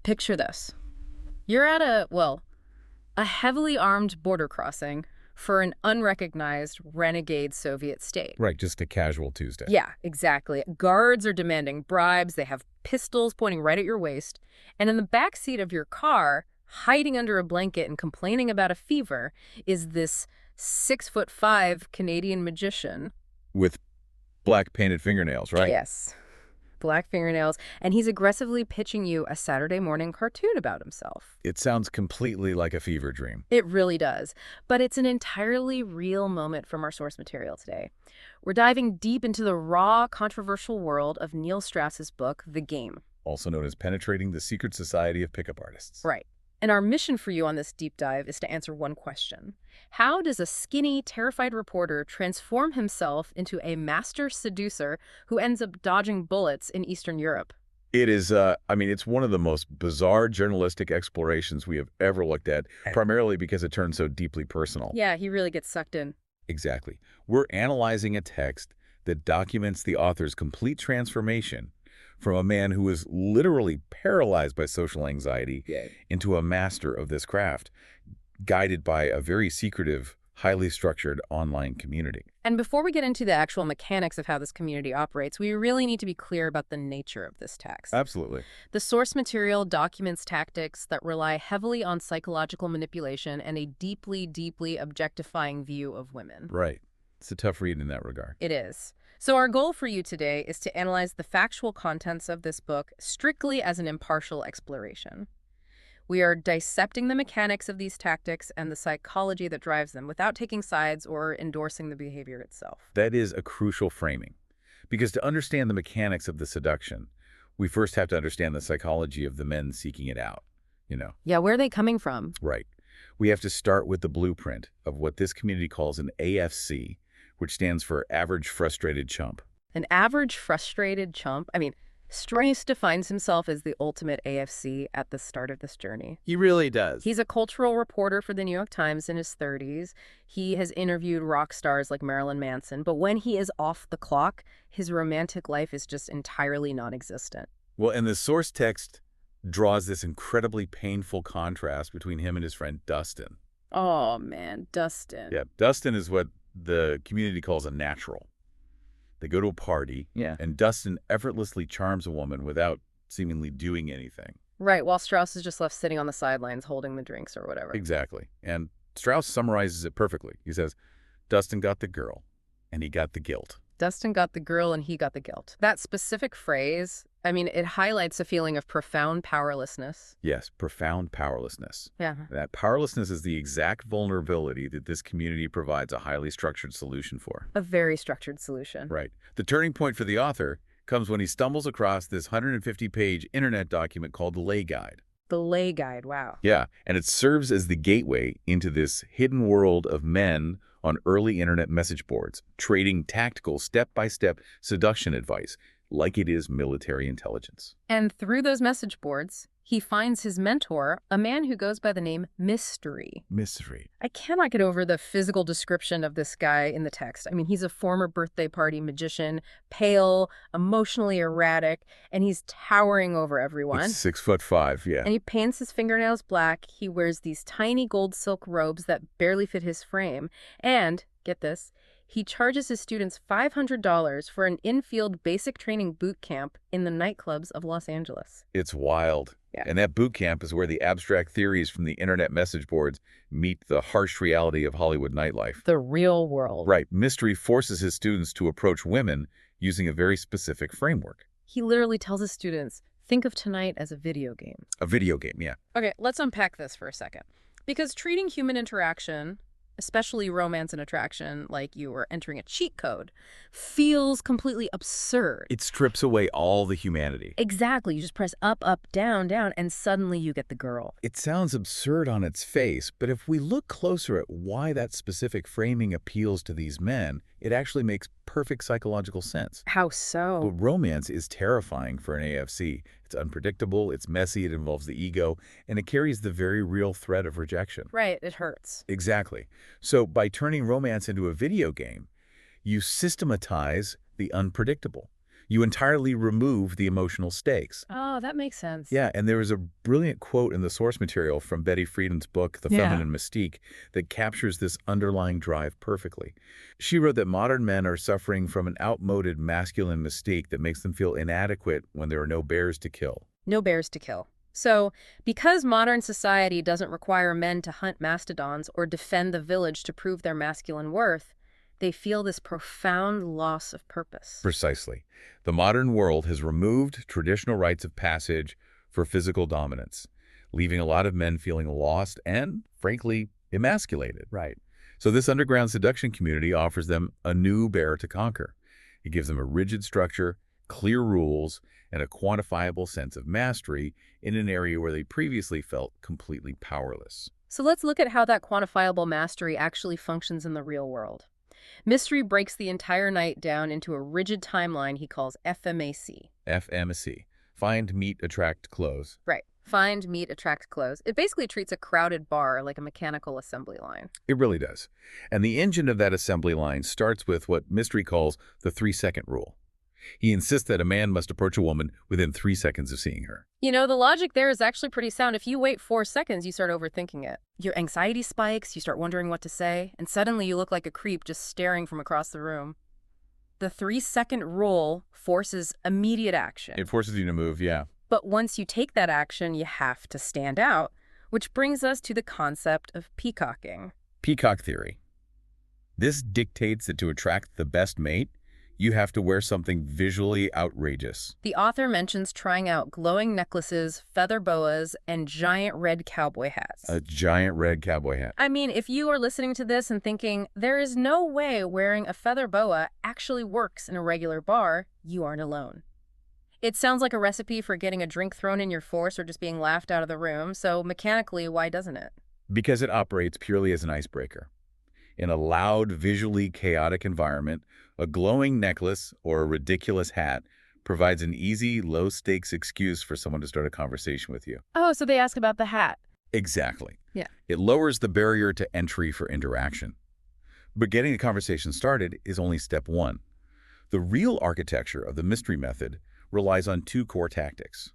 Picture this. You're at a heavily armed border crossing for an unrecognized renegade Soviet state. Right, just a casual Tuesday. Yeah, exactly. Guards are demanding bribes. They have pistols pointing right at your waist. And in the back seat of your car, hiding under a blanket and complaining about a fever, is this 6'5" Canadian magician. With black painted fingernails, right? Yes. Black fingernails, and he's aggressively pitching you a Saturday morning cartoon about himself. It sounds completely like a fever dream. It really does, but it's an entirely real moment from our source material today. We're diving deep into the raw, controversial world of Neil Strauss's book, The Game. Also known as Penetrating the Secret Society of Pickup Artists. Right. And our mission for you on this deep dive is to answer one question. How does a skinny, terrified reporter transform himself into a master seducer who ends up dodging bullets in Eastern Europe? It is, it's one of the most bizarre journalistic explorations we have ever looked at, primarily because it turns so deeply personal. Yeah, he really gets sucked in. Exactly. We're analyzing a text that documents the author's complete transformation from a man who was literally paralyzed by social anxiety into a master of this craft, guided by a very secretive, highly structured online community. And before we get into the actual mechanics of how this community operates, we really need to be clear about the nature of this text. Absolutely. The source material documents tactics that rely heavily on psychological manipulation and a deeply, deeply objectifying view of women. Right. It's a tough read in that regard. It is. So our goal for you today is to analyze the factual contents of this book strictly as an impartial exploration. We are dissecting the mechanics of these tactics and the psychology that drives them without taking sides or endorsing the behavior itself. That is a crucial framing, because to understand the mechanics of the seduction, we first have to understand the psychology of the men seeking it out, Yeah, where are they coming from? Right. We have to start with the blueprint of what this community calls an AFC, which stands for Average Frustrated Chump. An average frustrated chump? Strauss defines himself as the ultimate AFC at the start of this journey. He really does. He's a cultural reporter for the New York Times in his 30s. He has interviewed rock stars like Marilyn Manson, but when he is off the clock, his romantic life is just entirely non-existent. Well, and the source text draws this incredibly painful contrast between him and his friend Dustin. Oh, man, Dustin. Yeah, Dustin is what the community calls a natural. They go to a party, and Dustin effortlessly charms a woman without seemingly doing anything. Right, while Strauss is just left sitting on the sidelines holding the drinks or whatever. Exactly. And Strauss summarizes it perfectly. He says, Dustin got the girl, and he got the guilt. Dustin got the girl and he got the guilt. That specific phrase, it highlights a feeling of profound powerlessness. Yes, profound powerlessness. Yeah. That powerlessness is the exact vulnerability that this community provides a highly structured solution for. A very structured solution. Right. The turning point for the author comes when he stumbles across this 150-page internet document called the Lay Guide. The Lay Guide, wow. Yeah, and it serves as the gateway into this hidden world of men on early internet message boards, trading tactical, step-by-step seduction advice like it is military intelligence. And through those message boards, he finds his mentor, a man who goes by the name Mystery. Mystery. I cannot get over the physical description of this guy in the text. He's a former birthday party magician, pale, emotionally erratic, and he's towering over everyone. Like 6'5", yeah. And he paints his fingernails black. He wears these tiny gold silk robes that barely fit his frame. And, get this, he charges his students $500 for an in-field basic training boot camp in the nightclubs of Los Angeles. It's wild. Yeah. And that boot camp is where the abstract theories from the internet message boards meet the harsh reality of Hollywood nightlife. The real world. Right. Mystery forces his students to approach women using a very specific framework. He literally tells his students, think of tonight as a video game. A video game, yeah. Okay, let's unpack this for a second. Because treating human interaction, especially romance and attraction, like you were entering a cheat code, feels completely absurd. It strips away all the humanity. Exactly. You just press up, up, down, down, and suddenly you get the girl. It sounds absurd on its face, but if we look closer at why that specific framing appeals to these men, it actually makes perfect psychological sense. How so? But romance is terrifying for an AFC. It's unpredictable, it's messy, it involves the ego, and it carries the very real threat of rejection. Right, it hurts. Exactly. So by turning romance into a video game, you systematize the unpredictable. You entirely remove the emotional stakes. Oh, that makes sense. Yeah, and there was a brilliant quote in the source material from Betty Friedan's book, The Yeah. Feminine Mystique, that captures this underlying drive perfectly. She wrote that modern men are suffering from an outmoded masculine mystique that makes them feel inadequate when there are no bears to kill. No bears to kill. So, because modern society doesn't require men to hunt mastodons or defend the village to prove their masculine worth, they feel this profound loss of purpose. Precisely. The modern world has removed traditional rites of passage for physical dominance, leaving a lot of men feeling lost and, frankly, emasculated. Right. So this underground seduction community offers them a new bear to conquer. It gives them a rigid structure, clear rules, and a quantifiable sense of mastery in an area where they previously felt completely powerless. So let's look at how that quantifiable mastery actually functions in the real world. Mystery breaks the entire night down into a rigid timeline he calls FMAC. FMC. Find, meet, attract, close. Right. Find, meet, attract, close. It basically treats a crowded bar like a mechanical assembly line. It really does. And the engine of that assembly line starts with what Mystery calls the 3-second rule. He insists that a man must approach a woman within 3 seconds of seeing her. You know, the logic there is actually pretty sound. If you wait 4 seconds, you start overthinking it. Your anxiety spikes, you start wondering what to say, and suddenly you look like a creep just staring from across the room. The 3-second rule forces immediate action. It forces you to move, yeah. But once you take that action, you have to stand out, which brings us to the concept of peacocking. Peacock theory. This dictates that to attract the best mate, you have to wear something visually outrageous. The author mentions trying out glowing necklaces, feather boas, and giant red cowboy hats. A giant red cowboy hat. I mean, if you are listening to this and thinking, there is no way wearing a feather boa actually works in a regular bar, you aren't alone. It sounds like a recipe for getting a drink thrown in your face or just being laughed out of the room, so mechanically, why doesn't it? Because it operates purely as an icebreaker. In a loud, visually chaotic environment, a glowing necklace or a ridiculous hat provides an easy, low-stakes excuse for someone to start a conversation with you. Oh, so they ask about the hat. Exactly. Yeah. It lowers the barrier to entry for interaction. But getting the conversation started is only step one. The real architecture of the mystery method relies on 2 core tactics: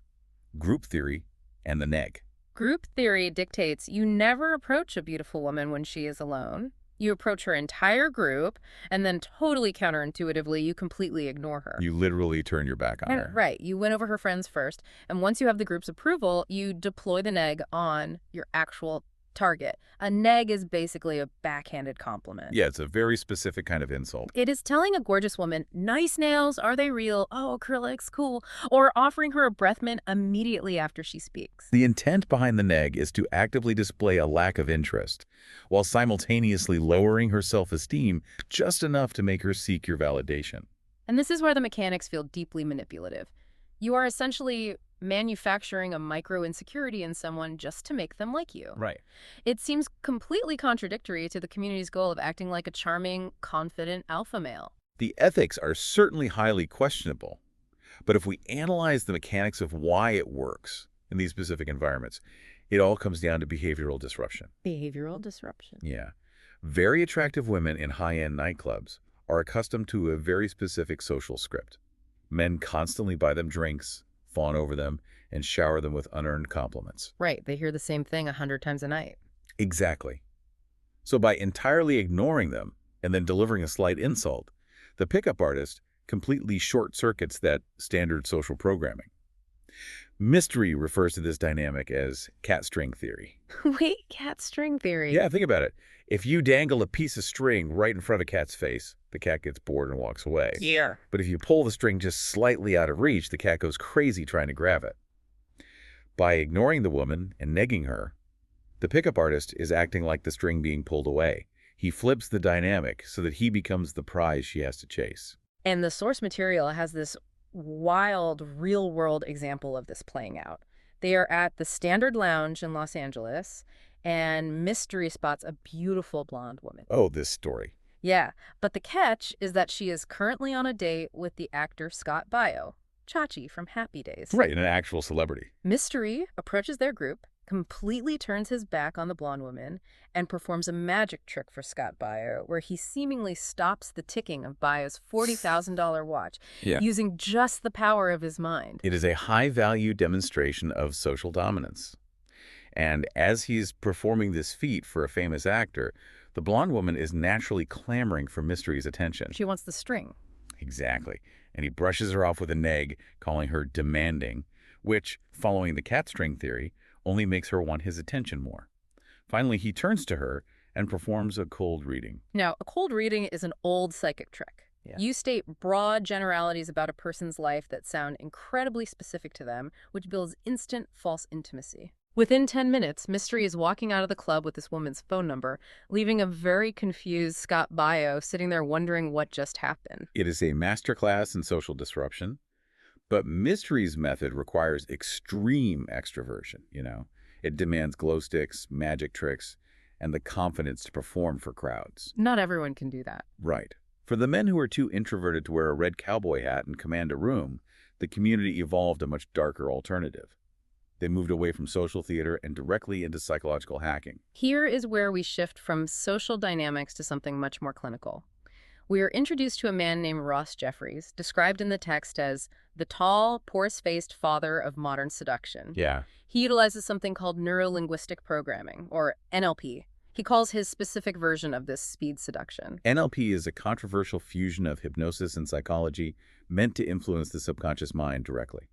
group theory and the neg. Group theory dictates you never approach a beautiful woman when she is alone. You approach her entire group, and then totally counterintuitively, you completely ignore her. You literally turn your back on her. Right. You win over her friends first, and once you have the group's approval, you deploy the neg on your actual target. A neg is basically a backhanded compliment. Yeah, it's a very specific kind of insult. It is telling a gorgeous woman, nice nails, are they real? Oh, acrylics, cool. Or offering her a breath mint immediately after she speaks. The intent behind the neg is to actively display a lack of interest, while simultaneously lowering her self-esteem just enough to make her seek your validation. And this is where the mechanics feel deeply manipulative. You are essentially manufacturing a micro-insecurity in someone just to make them like you. Right. It seems completely contradictory to the community's goal of acting like a charming, confident alpha male. The ethics are certainly highly questionable, but if we analyze the mechanics of why it works in these specific environments, it all comes down to behavioral disruption. Behavioral disruption. Yeah. Very attractive women in high-end nightclubs are accustomed to a very specific social script. Men constantly buy them drinks, fawn over them, and shower them with unearned compliments. Right. They hear the same thing 100 times a night. Exactly. So by entirely ignoring them and then delivering a slight insult, the pickup artist completely short-circuits that standard social programming. Mystery refers to this dynamic as cat string theory. Wait, cat string theory? Yeah, think about it. If you dangle a piece of string right in front of a cat's face, the cat gets bored and walks away. Yeah. But if you pull the string just slightly out of reach, the cat goes crazy trying to grab it. By ignoring the woman and negging her, the pickup artist is acting like the string being pulled away. He flips the dynamic so that he becomes the prize she has to chase. And the source material has this wild, real-world example of this playing out. They are at the Standard Lounge in Los Angeles, and Mystery spots a beautiful blonde woman. Oh, this story. Yeah, but the catch is that she is currently on a date with the actor Scott Baio, Chachi from Happy Days. Right, an actual celebrity. Mystery approaches their group, completely turns his back on the blonde woman and performs a magic trick for Scott Baio, where he seemingly stops the ticking of Baio's $40,000 watch Yeah. using just the power of his mind. It is a high-value demonstration of social dominance. And as he's performing this feat for a famous actor, the blonde woman is naturally clamoring for Mystery's attention. She wants the string. Exactly. And he brushes her off with a neg, calling her demanding, which, following the cat string theory, only makes her want his attention more. Finally, he turns to her and performs a cold reading. Now, a cold reading is an old psychic trick. Yeah. You state broad generalities about a person's life that sound incredibly specific to them, which builds instant false intimacy. Within 10 minutes, Mystery is walking out of the club with this woman's phone number, leaving a very confused Scott Baio sitting there wondering what just happened. It is a masterclass in social disruption, but Mystery's method requires extreme extroversion. It demands glow sticks, magic tricks, and the confidence to perform for crowds. Not everyone can do that. Right. For the men who are too introverted to wear a red cowboy hat and command a room, the community evolved a much darker alternative. They moved away from social theater and directly into psychological hacking. Here is where we shift from social dynamics to something much more clinical. We are introduced to a man named Ross Jeffries, described in the text as the tall, porous-faced father of modern seduction. Yeah. He utilizes something called neuro-linguistic programming, or NLP. He calls his specific version of this speed seduction. NLP is a controversial fusion of hypnosis and psychology meant to influence the subconscious mind directly.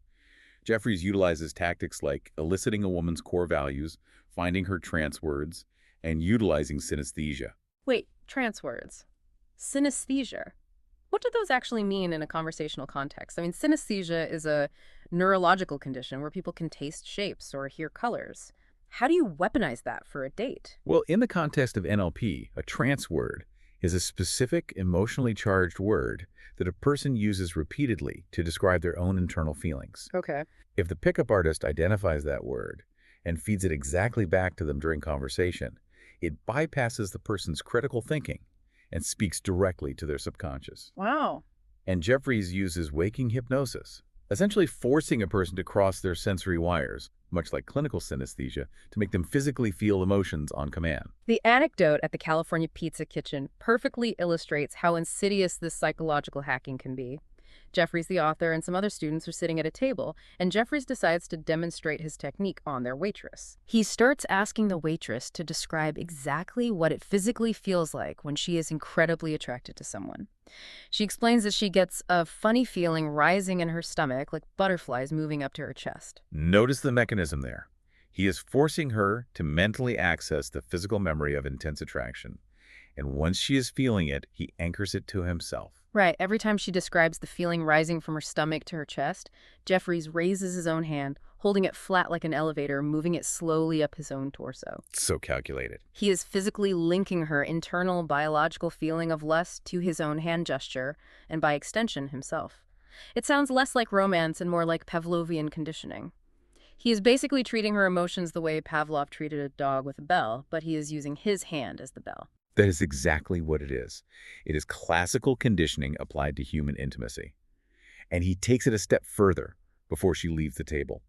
Jeffries utilizes tactics like eliciting a woman's core values, finding her trance words, and utilizing synesthesia. Wait, trance words. Synesthesia. What do those actually mean in a conversational context? I mean, synesthesia is a neurological condition where people can taste shapes or hear colors. How do you weaponize that for a date? Well, in the context of NLP, a trance word is a specific emotionally charged word that a person uses repeatedly to describe their own internal feelings. Okay. If the pickup artist identifies that word and feeds it exactly back to them during conversation, it bypasses the person's critical thinking and speaks directly to their subconscious. Wow. And Jeffries uses waking hypnosis, essentially forcing a person to cross their sensory wires, much like clinical synesthesia, to make them physically feel emotions on command. The anecdote at the California Pizza Kitchen perfectly illustrates how insidious this psychological hacking can be. Jeffries, the author, and some other students are sitting at a table, and Jeffries decides to demonstrate his technique on their waitress. He starts asking the waitress to describe exactly what it physically feels like when she is incredibly attracted to someone. She explains that she gets a funny feeling rising in her stomach, like butterflies moving up to her chest. Notice the mechanism there. He is forcing her to mentally access the physical memory of intense attraction. And once she is feeling it, he anchors it to himself. Right. Every time she describes the feeling rising from her stomach to her chest, Jeffries raises his own hand, holding it flat like an elevator, moving it slowly up his own torso. So calculated. He is physically linking her internal biological feeling of lust to his own hand gesture, and by extension, himself. It sounds less like romance and more like Pavlovian conditioning. He is basically treating her emotions the way Pavlov treated a dog with a bell, but he is using his hand as the bell. That is exactly what it is. It is classical conditioning applied to human intimacy. And he takes it a step further before she leaves the table.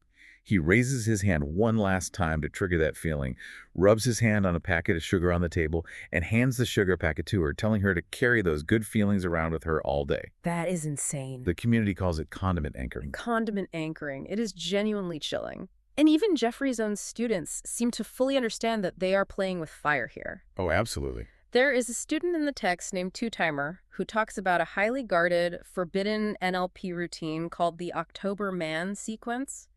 He raises his hand one last time to trigger that feeling, rubs his hand on a packet of sugar on the table, and hands the sugar packet to her, telling her to carry those good feelings around with her all day. That is insane. The community calls it condiment anchoring. Condiment anchoring. It is genuinely chilling. And even Jeffrey's own students seem to fully understand that they are playing with fire here. Oh, absolutely. There is a student in the text named Two-Timer who talks about a highly guarded, forbidden NLP routine called the October Man sequence.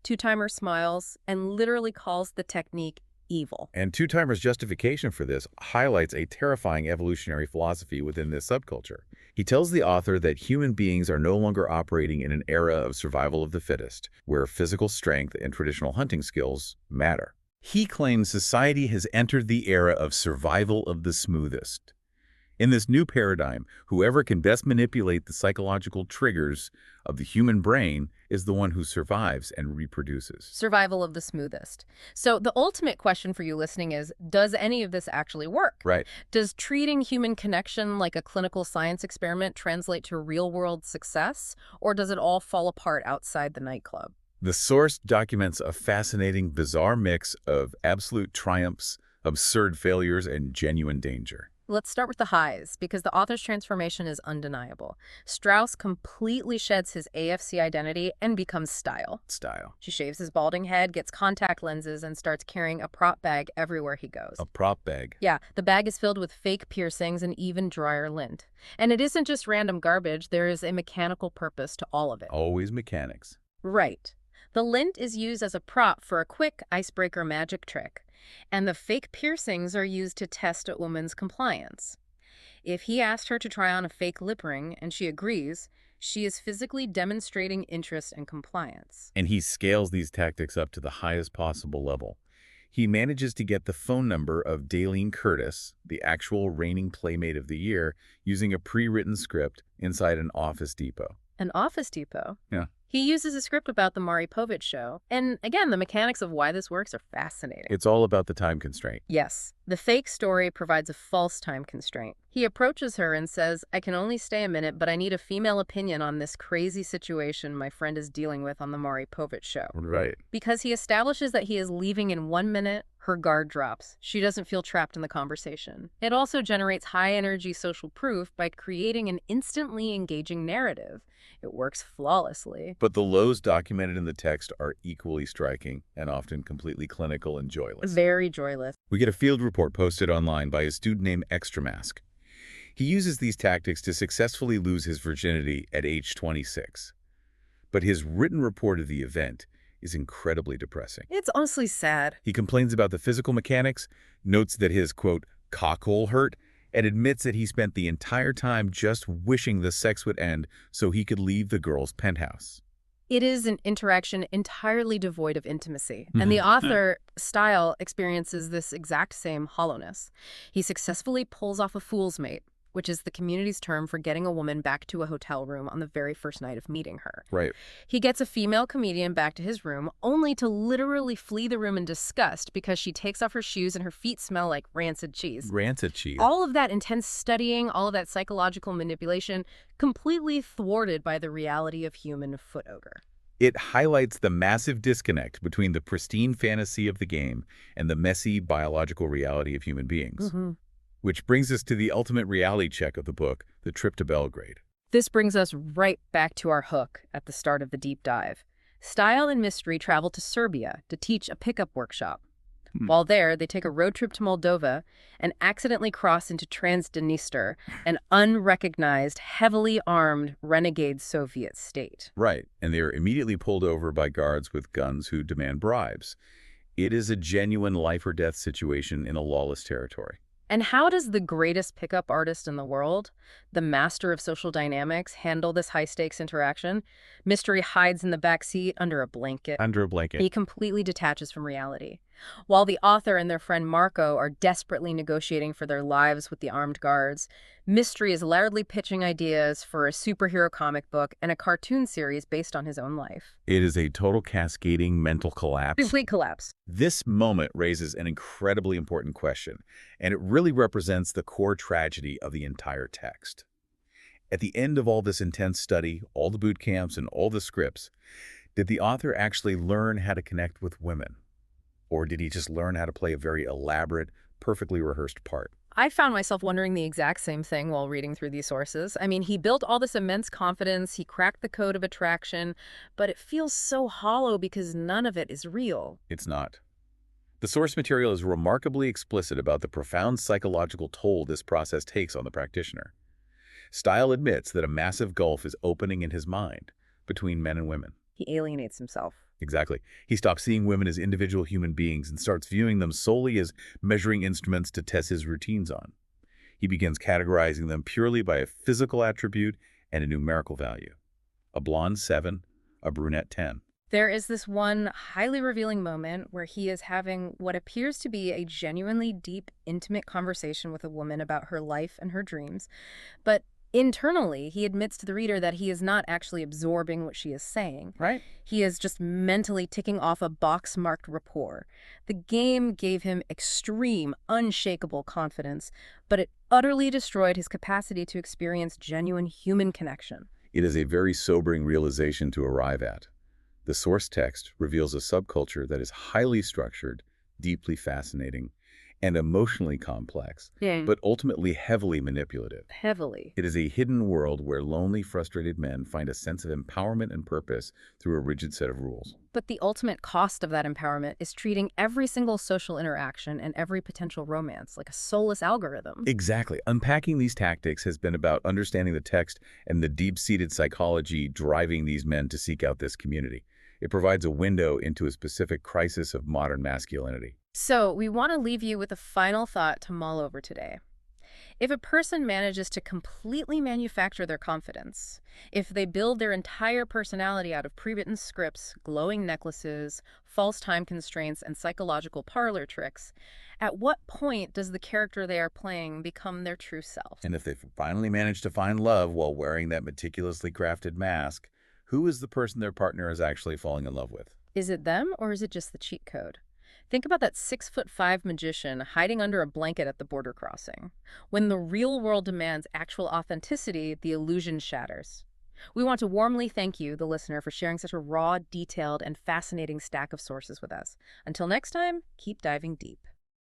Two-Timer smiles and literally calls the technique evil. And Two-Timer's justification for this highlights a terrifying evolutionary philosophy within this subculture. He tells the author that human beings are no longer operating in an era of survival of the fittest, where physical strength and traditional hunting skills matter. He claims society has entered the era of survival of the smoothest. In this new paradigm, whoever can best manipulate the psychological triggers of the human brain is the one who survives and reproduces. Survival of the smoothest. So the ultimate question for you listening is, does any of this actually work? Right. Does treating human connection like a clinical science experiment translate to real-world success, or does it all fall apart outside the nightclub? The source documents a fascinating, bizarre mix of absolute triumphs, absurd failures, and genuine danger. Let's start with the highs, because the author's transformation is undeniable. Strauss completely sheds his AFC identity and becomes Style. Style. She shaves his balding head, gets contact lenses, and starts carrying a prop bag everywhere he goes. A prop bag. Yeah, the bag is filled with fake piercings and even dryer lint. And it isn't just random garbage, there is a mechanical purpose to all of it. Always mechanics. Right. The lint is used as a prop for a quick icebreaker magic trick, and the fake piercings are used to test a woman's compliance. If he asked her to try on a fake lip ring and she agrees, she is physically demonstrating interest and compliance. And he scales these tactics up to the highest possible level. He manages to get the phone number of Daleen Curtis, the actual reigning Playmate of the Year, using a pre-written script inside an Office Depot. An Office Depot? Yeah. He uses a script about the Maury Povich show. And again, the mechanics of why this works are fascinating. It's all about the time constraint. Yes. The fake story provides a false time constraint. He approaches her and says, "I can only stay a minute, but I need a female opinion on this crazy situation my friend is dealing with on the Maury Povich show." Right. Because he establishes that he is leaving in 1 minute, her guard drops. She doesn't feel trapped in the conversation. It also generates high-energy social proof by creating an instantly engaging narrative. It works flawlessly. But the lows documented in the text are equally striking and often completely clinical and joyless. Very joyless. We get a field report posted online by a student named Extramask. He uses these tactics to successfully lose his virginity at age 26. But his written report of the event is incredibly depressing. It's honestly sad. He complains about the physical mechanics, notes that his, quote, cockhole hurt, and admits that he spent the entire time just wishing the sex would end so he could leave the girl's penthouse. It is an interaction entirely devoid of intimacy, and the author, Style, experiences this exact same hollowness. He successfully pulls off a fool's mate, which is the community's term for getting a woman back to a hotel room on the very first night of meeting her. Right. He gets a female comedian back to his room, only to literally flee the room in disgust because she takes off her shoes and her feet smell like rancid cheese. Rancid cheese. All of that intense studying, all of that psychological manipulation, completely thwarted by the reality of human foot odor. It highlights the massive disconnect between the pristine fantasy of the game and the messy biological reality of human beings. Which brings us to the ultimate reality check of the book, The Trip to Belgrade. This brings us right back to our hook at the start of the deep dive. Style and Mystery travel to Serbia to teach a pickup workshop. While there, they take a road trip to Moldova and accidentally cross into Transdniester, an unrecognized, heavily armed renegade Soviet state. Right, and they are immediately pulled over by guards with guns who demand bribes. It is a genuine life or death situation in a lawless territory. And how does the greatest pickup artist in the world, the master of social dynamics, handle this high-stakes interaction? Mystery hides in the back seat under a blanket. Under a blanket. He completely detaches from reality. While the author and their friend Marco are desperately negotiating for their lives with the armed guards, Mystery is loudly pitching ideas for a superhero comic book and a cartoon series based on his own life. It is a total cascading mental collapse. Complete collapse. This moment raises an incredibly important question, and it really represents the core tragedy of the entire text. At the end of all this intense study, all the boot camps, and all the scripts, did the author actually learn how to connect with women? Or did he just learn how to play a very elaborate, perfectly rehearsed part? I found myself wondering the exact same thing while reading through these sources. I mean, he built all this immense confidence, he cracked the code of attraction, but it feels so hollow because none of it is real. It's not. The source material is remarkably explicit about the profound psychological toll this process takes on the practitioner. Style admits that a massive gulf is opening in his mind between men and women. He alienates himself. Exactly. He stops seeing women as individual human beings and starts viewing them solely as measuring instruments to test his routines on. He begins categorizing them purely by a physical attribute and a numerical value. A blonde 7, a brunette 10. There is this one highly revealing moment where he is having what appears to be a genuinely deep, intimate conversation with a woman about her life and her dreams, but internally, he admits to the reader that he is not actually absorbing what she is saying. Right. He is just mentally ticking off a box-marked rapport. The game gave him extreme, unshakable confidence, but it utterly destroyed his capacity to experience genuine human connection. It is a very sobering realization to arrive at. The source text reveals a subculture that is highly structured, deeply fascinating, and emotionally complex, Yeah. but ultimately heavily manipulative. Heavily. It is a hidden world where lonely, frustrated men find a sense of empowerment and purpose through a rigid set of rules. But the ultimate cost of that empowerment is treating every single social interaction and every potential romance like a soulless algorithm. Exactly. Unpacking these tactics has been about understanding the text and the deep-seated psychology driving these men to seek out this community. It provides a window into a specific crisis of modern masculinity. So, we want to leave you with a final thought to mull over today. If a person manages to completely manufacture their confidence, if they build their entire personality out of pre-written scripts, glowing necklaces, false time constraints, and psychological parlor tricks, at what point does the character they are playing become their true self? And if they finally manage to find love while wearing that meticulously crafted mask, who is the person their partner is actually falling in love with? Is it them or is it just the cheat code? Think about that 6'5" magician hiding under a blanket at the border crossing. When the real world demands actual authenticity, the illusion shatters. We want to warmly thank you, the listener, for sharing such a raw, detailed, and fascinating stack of sources with us. Until next time, keep diving deep.